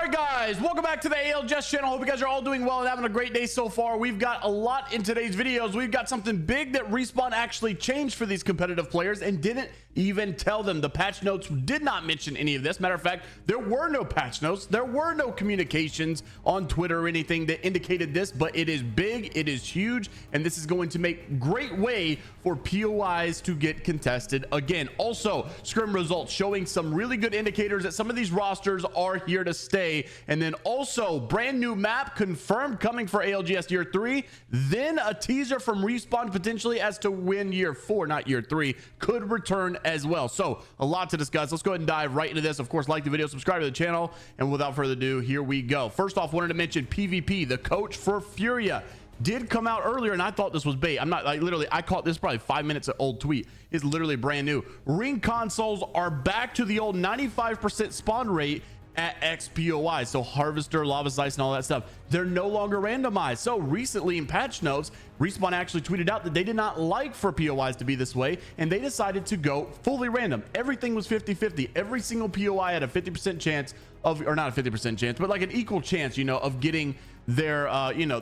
right, guys, welcome back to the ALGS channel. Hope you guys are all doing well and having a great day so far. We've got a lot in today's videos. We've got something big that Respawn actually changed for these competitive players and didn't even tell them. The patch notes did not mention any of this. Matter of fact, there were no patch notes. There were no communications on Twitter or anything that indicated this, but it is big, it is huge, and this is going to make great way for POIs to get contested again. Also, scrim results showing some really good indicators that some of these rosters are here to stay. And then also brand new map confirmed coming for ALGS Year 3, then a teaser from Respawn potentially as to when Year 4, not Year 3, could return as well. So a lot to discuss. Let's go ahead and dive right into this. Of course, like the video, subscribe to the channel, and without further ado, here we go. First off, wanted to mention PvP, the coach for Furia, did come out earlier, and I thought this was bait. I'm not, like, literally, I caught this probably 5 minutes old tweet. It's literally brand new. Ring consoles are back to the old 95% spawn rate at XPOI. So Harvester, Lava Slice, and all that stuff, they're no longer randomized. So recently in patch notes, Respawn actually tweeted out that they did not like for POIs to be this way, and they decided to go fully random. Everything was 50-50. Every single POI had a 50% chance of, or not a 50% chance, but like an equal chance, you know, of getting their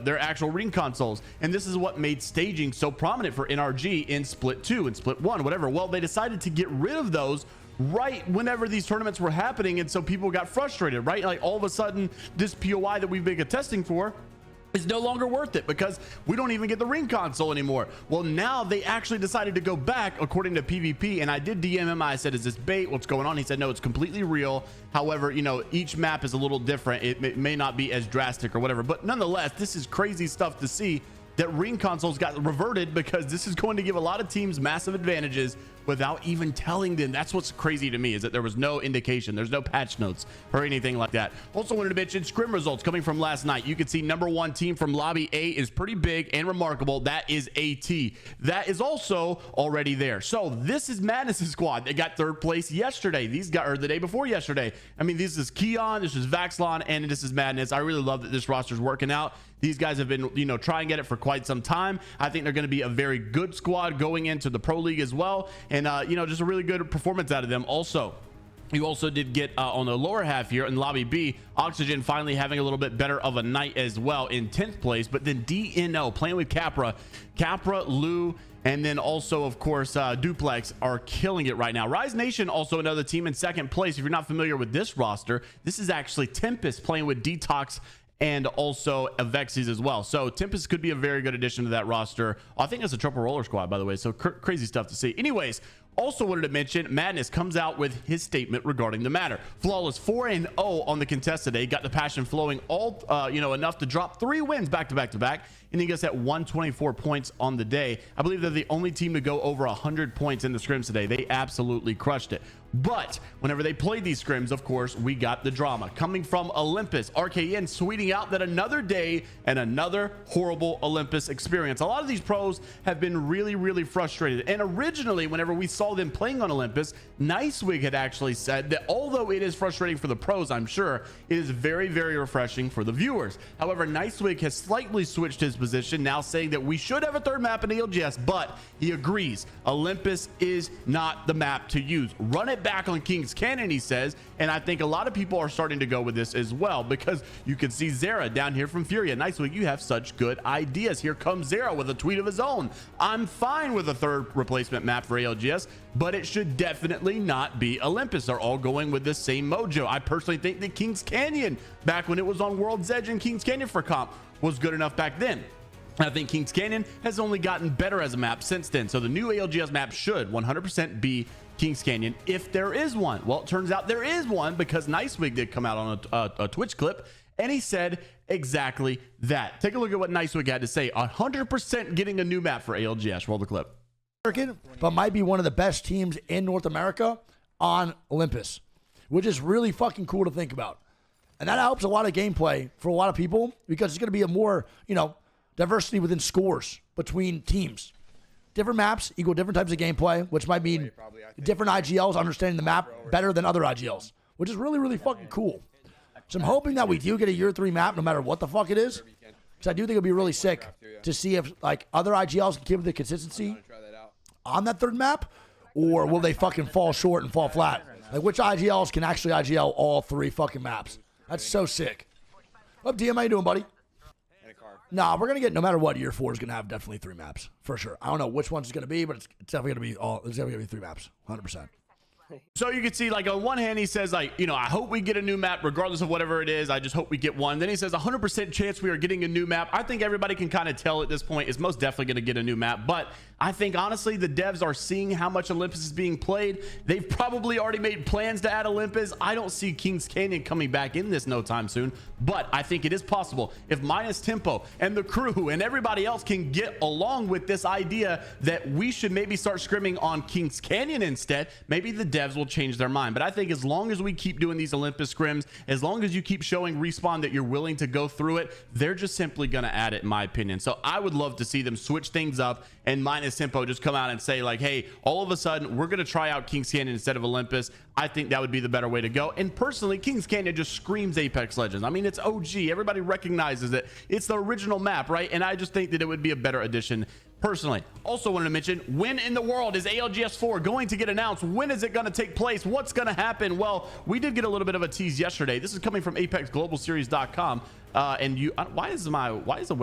their actual ring consoles. And this is what made staging so prominent for NRG in Split 2 and Split 1, whatever. Well, they decided to get rid of those right whenever these tournaments were happening, and so people got frustrated, right? Like all of a sudden this POI that we've been testing for is no longer worth it because we don't even get the ring console anymore. Well, now they actually decided to go back according to PvP, and I did DM him. I said, is this bait? What's going on? He said, no, it's completely real. However, you know, each map is a little different. It may not be as drastic or whatever, but nonetheless, this is crazy stuff to see that ring consoles got reverted, because this is going to give a lot of teams massive advantages without even telling them. That's what's crazy to me, is that there was no indication, there's no patch notes or anything like that. Also wanted to mention scrim results coming from last night. You can see #1 team from lobby A is pretty big and remarkable. That is AT. That is also already there. So this is Madness's squad. They got 3rd place yesterday. These guys, or the day before yesterday. I mean, this is Keon, this is Vaxlon, and this is Madness. I really love that this roster's working out. These guys have been, you know, trying to get it for quite some time. I think they're going to be a very good squad going into the Pro League as well. And, you know, just a really good performance out of them. Also, you also did get on the lower half here in lobby B, Oxygen finally having a little bit better of a night as well in 10th place. But then DNO playing with Capra, Lou, and then also, of course, Duplex are killing it right now. Rise Nation, also another team in 2nd place. If you're not familiar with this roster, this is actually Tempest playing with Detox and also Avexis as well. So Tempest could be a very good addition to that roster. I think it's a triple roller squad, by the way, so crazy stuff to see. Anyways, also wanted to mention Madness comes out with his statement regarding the matter. Flawless 4-0 on the contest today, got the passion flowing all enough to drop 3 wins back to back, and he gets at 124 points on the day. I believe they're the only team to go over 100 points in the scrims today. They absolutely crushed it. But whenever they played these scrims, of course, we got the drama coming from Olympus. RKN tweeting out that another day and another horrible Olympus experience. A lot of these pros have been really frustrated. And originally, whenever we saw them playing on Olympus, NiceWigg had actually said that although it is frustrating for the pros, I'm sure, it is very refreshing for the viewers. However, NiceWigg has slightly switched his position, now saying that we should have a 3rd map in ALGS, but he agrees Olympus is not the map to use. Run it back on Kings Canyon, he says, and I think a lot of people are starting to go with this as well, because you can see Zera down here from Furia. NiceWigg, you have such good ideas. Here comes Zera with a tweet of his own. I'm fine with a 3rd replacement map for ALGS, but it should definitely not be Olympus. They're all going with the same mojo. I personally think that Kings Canyon, back when it was on World's Edge and Kings Canyon for comp, was good enough back then. I think Kings Canyon has only gotten better as a map since then. So the new ALGS map should 100% be Kings Canyon, if there is one. Well, it turns out there is one, because NiceWigg did come out on a Twitch clip, and he said exactly that. Take a look at what NiceWigg had to say. 100% getting a new map for ALGS. Roll the clip. But might be one of the best teams in North America on Olympus, which is really fucking cool to think about. And that helps a lot of gameplay for a lot of people, because it's going to be a more, you know, diversity within scores between teams. Different maps equal different types of gameplay, which might mean different IGLs understanding the map better than other IGLs, which is really fucking cool. So I'm hoping that we do get a Year 3 map, no matter what the fuck it is, because I do think it'd be really sick to see if like other IGLs can give the consistency on that 3rd map, or will they fucking fall short and fall flat? Like, which IGLs can actually IGL all 3 fucking maps? That's so sick. What up, DM? How you doing, buddy? Nah, we're gonna get, no matter what, year 4 is gonna have definitely 3 maps for sure. I don't know which one's gonna be, but it's definitely gonna be it's definitely gonna be 3 maps, 100%. So you can see, like, on one hand, he says, like, you know, I hope we get a new map regardless of whatever it is. I just hope we get one. Then he says 100% chance we are getting a new map. I think everybody can kind of tell at this point it's most definitely going to get a new map. But I think, honestly, the devs are seeing how much Olympus is being played. They've probably already made plans to add Olympus. I don't see Kings Canyon coming back in this no time soon. But I think it is possible if Minus Tempo and the crew and everybody else can get along with this idea that we should maybe start scrimming on Kings Canyon instead, maybe the devs will change their mind. But I think as long as we keep doing these Olympus scrims, as long as you keep showing Respawn that you're willing to go through it, they're just simply going to add it, in my opinion. So I would love to see them switch things up and Minus Tempo just come out and say, like, hey, all of a sudden we're going to try out Kings Canyon instead of Olympus. I think that would be the better way to go. And personally, Kings Canyon just screams Apex Legends. I mean, it's OG. Everybody recognizes it. It's the original map, right? And I just think that it would be a better addition personally. Also wanted to mention, when in the world is ALGS 4 going to get announced? When is it going to take place? What's going to happen? Well, we did get a little bit of a tease yesterday. This is coming from ApexGlobalSeries.com. And you, why is the,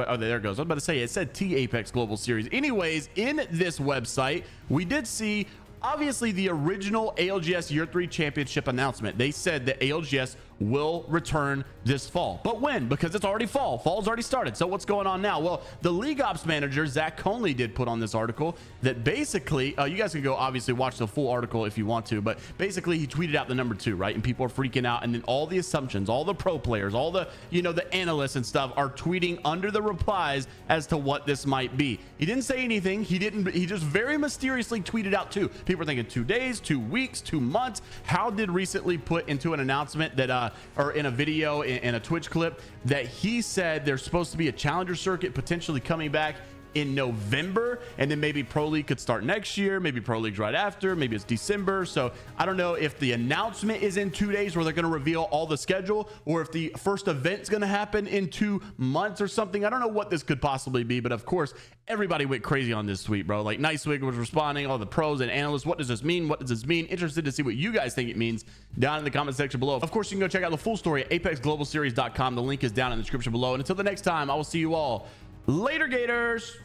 oh, there it goes. I was about to say, it said T Apex Global Series. Anyways, in this website, we did see, obviously, the original ALGS Year 3 Championship announcement. They said that ALGS will return this fall. But when? Because it's already fall. Fall's already started. So what's going on now? Well, the League Ops manager, Zach Conley, did put on this article that basically, you guys can go obviously watch the full article if you want to, but basically he tweeted out the number 2, right? And people are freaking out. And then all the assumptions, all the pro players, all the, you know, the analysts and stuff are tweeting under the replies as to what this might be. He didn't say anything. He just very mysteriously tweeted out 2. People are thinking 2 days, 2 weeks, 2 months. How did recently put into an announcement that, or in a video, in a Twitch clip, that he said there's supposed to be a challenger circuit potentially coming back in November, and then maybe Pro League could start next year, maybe Pro League's right after, maybe it's December. So I don't know if the announcement is in 2 days where they're going to reveal all the schedule, or if the first event's going to happen in 2 months or something. I don't know what this could possibly be, but of course everybody went crazy on this tweet, bro. Like, NiceWigg was responding, all the pros and analysts. What does this mean? What does this mean? Interested to see what you guys think it means down in the comment section below. Of course, you can go check out the full story at ApexGlobalSeries.com. The link is down in the description below. And until the next time, I will see you all later, Gators.